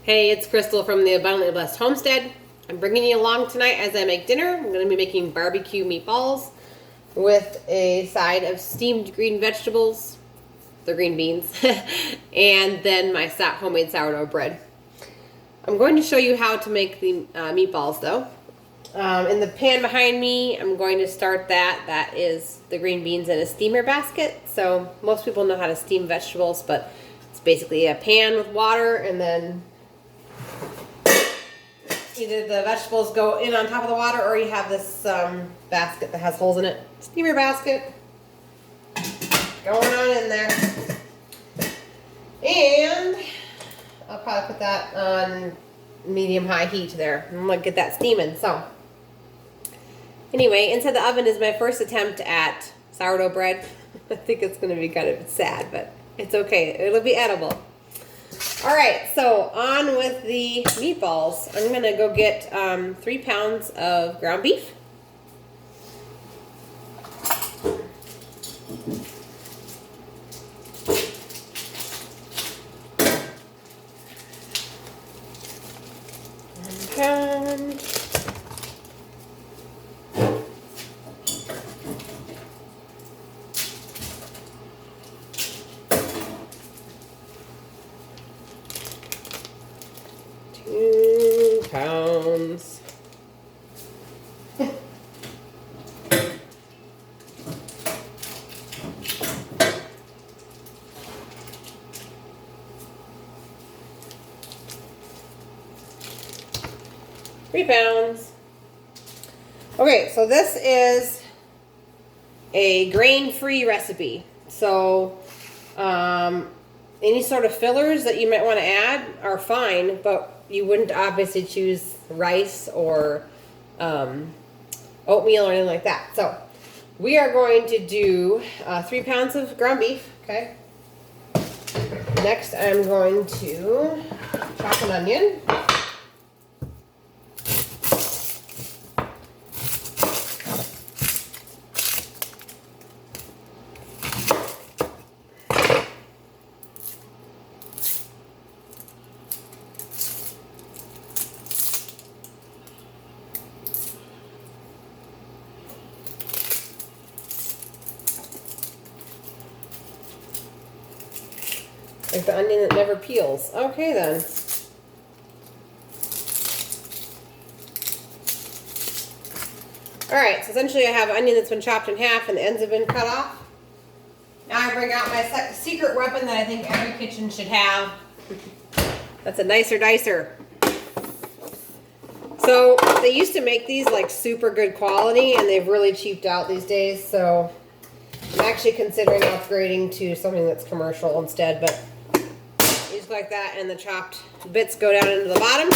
Hey, it's Crystal from the Abundantly Blessed Homestead. I'm bringing you along tonight as I make dinner. I'm going to be making barbecue meatballs with a side of steamed green vegetables, the green beans, and then my homemade sourdough bread. I'm going to show you how to make the meatballs though. In the pan behind me, I'm going to start that. That is the green beans in a steamer basket. So most people know how to steam vegetables, but it's basically a pan with water and then either the vegetables go in on top of the water or you have this basket that has holes in it. Steamer basket. Going on in there. And I'll probably put that on medium-high heat there. I'm going to get that steaming. So, anyway, inside the oven is my first attempt at sourdough bread. I think it's going to be kind of sad, but it's okay. It'll be edible. Alright, so on with the meatballs. I'm going to go get 3 pounds of ground beef. Pound. £2. £3. Okay, so this is a grain-free recipe. So any sort of fillers that you might want to add are fine, but you wouldn't obviously choose rice or oatmeal or anything like that. So we are going to do 3 pounds of ground beef. Okay. Next, I'm going to chop an onion. Like the onion that never peels. Okay then. Alright, so essentially I have an onion that's been chopped in half and the ends have been cut off. Now I bring out my secret weapon that I think every kitchen should have. That's a nicer dicer. So they used to make these like super good quality and they've really cheaped out these days, so I'm actually considering upgrading to something that's commercial instead, but just like that, and the chopped bits go down into the bottom,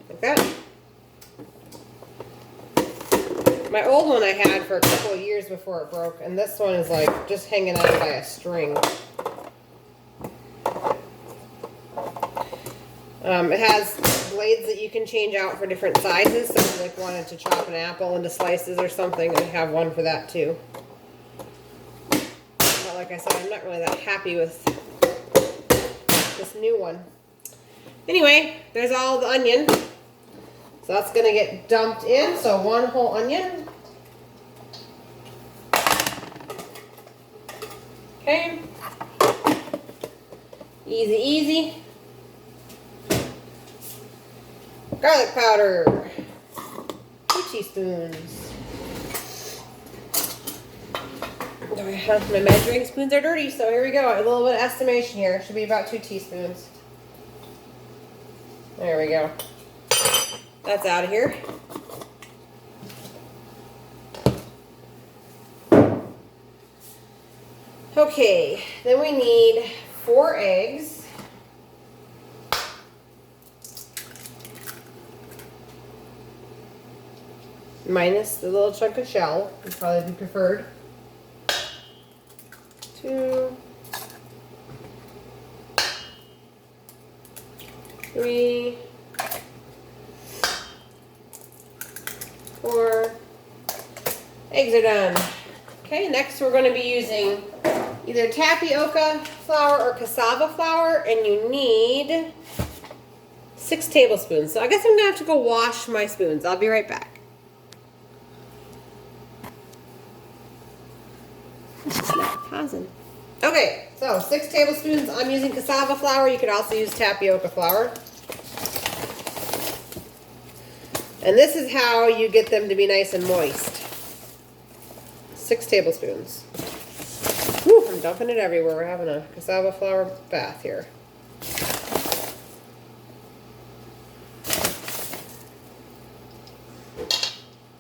like that. My old one I had for a couple of years before it broke, and this one is like just hanging out by a string. It has blades that you can change out for different sizes, so if you like wanted to chop an apple into slices or something, I have one for that too. But like I said, I'm not really that happy with this new one. Anyway, there's all the onion. So that's going to get dumped in. So 1 whole onion. Okay. Easy, easy. Garlic powder. 2 teaspoons. My measuring spoons are dirty, so here we go. A little bit of estimation here. Should be about 2 teaspoons. There we go. That's out of here. Okay, then we need 4 eggs. Minus the little chunk of shell, would probably be preferred. 2, 3, 4. Eggs are done. Okay, next we're going to be using either tapioca flour or cassava flour, and you need 6 tablespoons. So I guess I'm gonna have to go wash my spoons. I'll be right back. It's not pausing. Okay, so 6 tablespoons. I'm using cassava flour. You could also use tapioca flour. And this is how you get them to be nice and moist. 6 tablespoons. Whew, I'm dumping it everywhere. We're having a cassava flour bath here.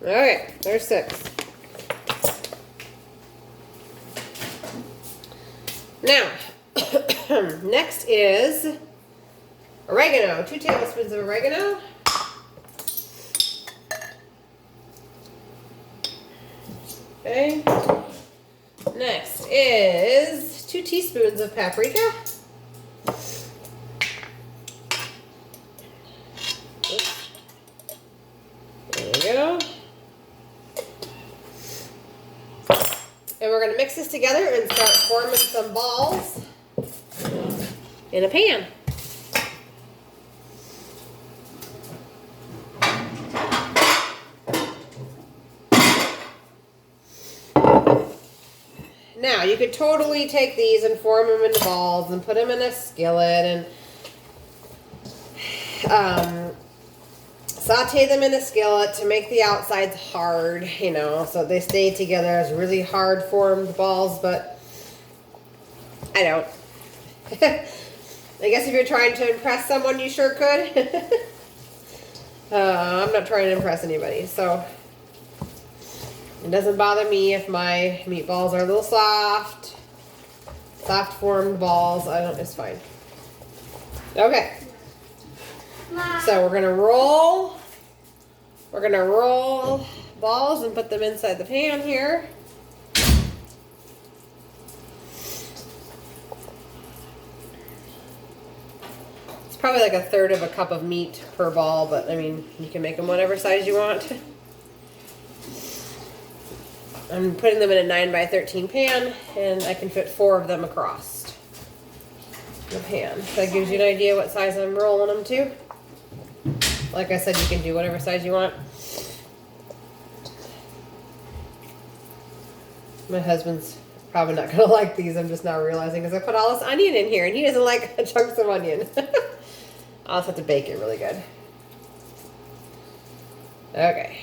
Alright, there's 6. Now, next is oregano. 2 tablespoons of oregano. Okay. Next is 2 teaspoons of paprika. Oops. There we go. And we're going to mix this together and start forming some balls in a pan. Now, you could totally take these and form them into balls and put them in a skillet and saute them in a skillet to make the outsides hard, you know, so they stay together as really hard formed balls, but I don't. I guess if you're trying to impress someone, you sure could. I'm not trying to impress anybody, so it doesn't bother me if my meatballs are a little soft formed balls. It's fine. Okay. So we're gonna roll balls and put them inside the pan here. It's probably like 1/3 of a cup of meat per ball, but I mean, you can make them whatever size you want. I'm putting them in a 9x13 pan, and I can fit 4 of them across the pan. So that gives you an idea what size I'm rolling them to. Like I said, you can do whatever size you want. My husband's probably not going to like these. I'm just now realizing because I put all this onion in here, and he doesn't like chunks of onion. I'll just have to bake it really good. Okay.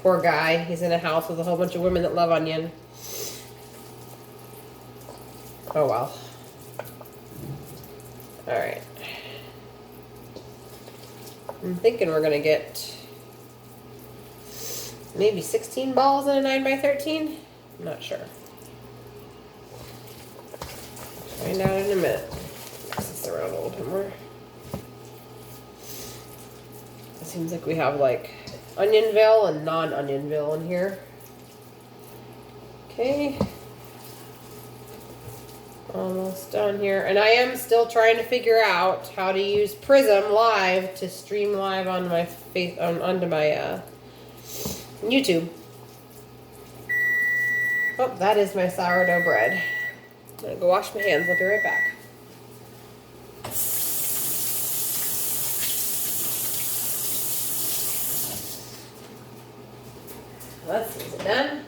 Poor guy. He's in a house with a whole bunch of women that love onion. Oh well. Alright. I'm thinking we're going to get maybe 16 balls in a 9x13. I'm not sure. Find out in a minute. Mix this around a little bit more. It seems like we have like Onionville and non-Onionville in here. Okay. Almost done here. And I am still trying to figure out how to use Prism Live to stream live on my onto my YouTube. Oh, that is my sourdough bread. I'm gonna go wash my hands. I'll be right back. Let's see, is it done?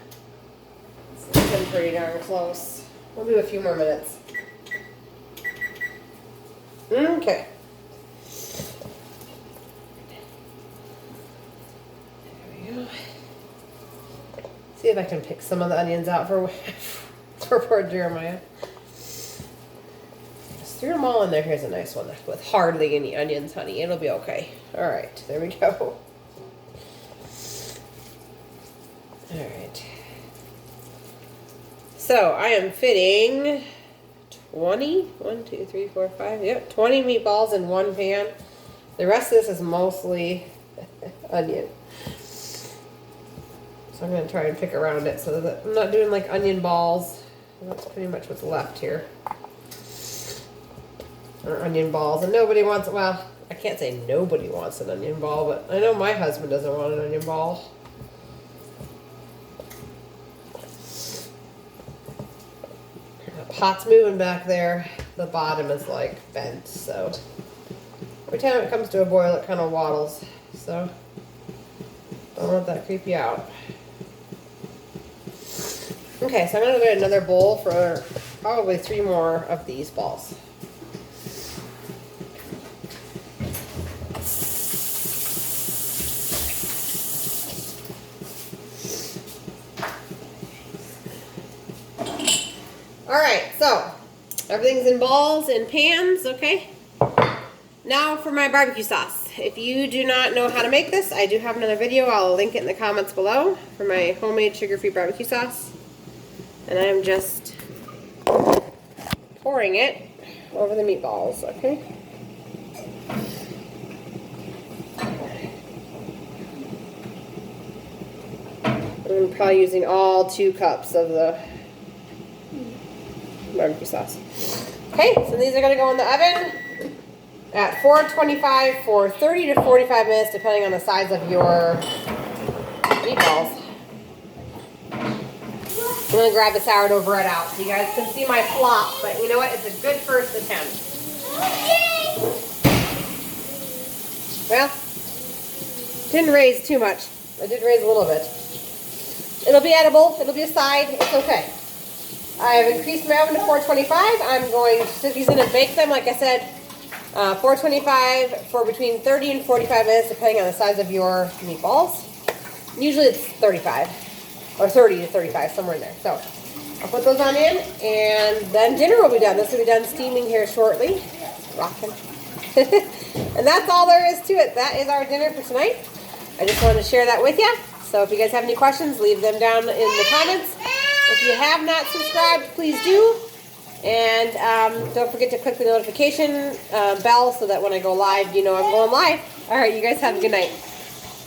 It's been pretty darn close. We'll do a few more minutes. Okay. There we go. See if I can pick some of the onions out for poor Jeremiah. Just threw them all in there. Here's a nice one with hardly any onions, honey. It'll be okay. All right, there we go. All right. So I am fitting 20, 1, 2, 3, 4, 5, yep, 20 meatballs in one pan. The rest of this is mostly onion. So I'm going to try and pick around it so that I'm not doing like onion balls. That's pretty much what's left here. Or onion balls. And nobody wants, well, I can't say nobody wants an onion ball, but I know my husband doesn't want an onion ball. pot's moving back there, the bottom is like bent, so every time it comes to a boil it kind of waddles, so don't let that creep you out. Okay, so I'm going to get another bowl for probably 3 more of these balls. Alright, so everything's in balls and pans, okay? Now for my barbecue sauce. If you do not know how to make this, I do have another video. I'll link it in the comments below for my homemade sugar-free barbecue sauce. And I'm just pouring it over the meatballs, okay? I'm probably using all 2 cups of the barbecue sauce. Okay, so these are going to go in the oven at 425 for 30 to 45 minutes, depending on the size of your meatballs. I'm going to grab the sourdough bread out so you guys can see my flop, but you know what? It's a good first attempt. Well, didn't raise too much. I did raise a little bit. It'll be edible. It'll be a side. It's okay. I've increased my oven to 425. I'm going to use it to bake them, like I said, 425 for between 30 and 45 minutes, depending on the size of your meatballs. Usually it's 35. Or 30 to 35, somewhere in there. So I'll put those on in, and then dinner will be done. This will be done steaming here shortly. Rocking. And that's all there is to it. That is our dinner for tonight. I just wanted to share that with you. So if you guys have any questions, leave them down in the comments. If you have not subscribed, please do. And don't forget to click the notification bell so that when I go live, you know I'm going live. All right, you guys have a good night.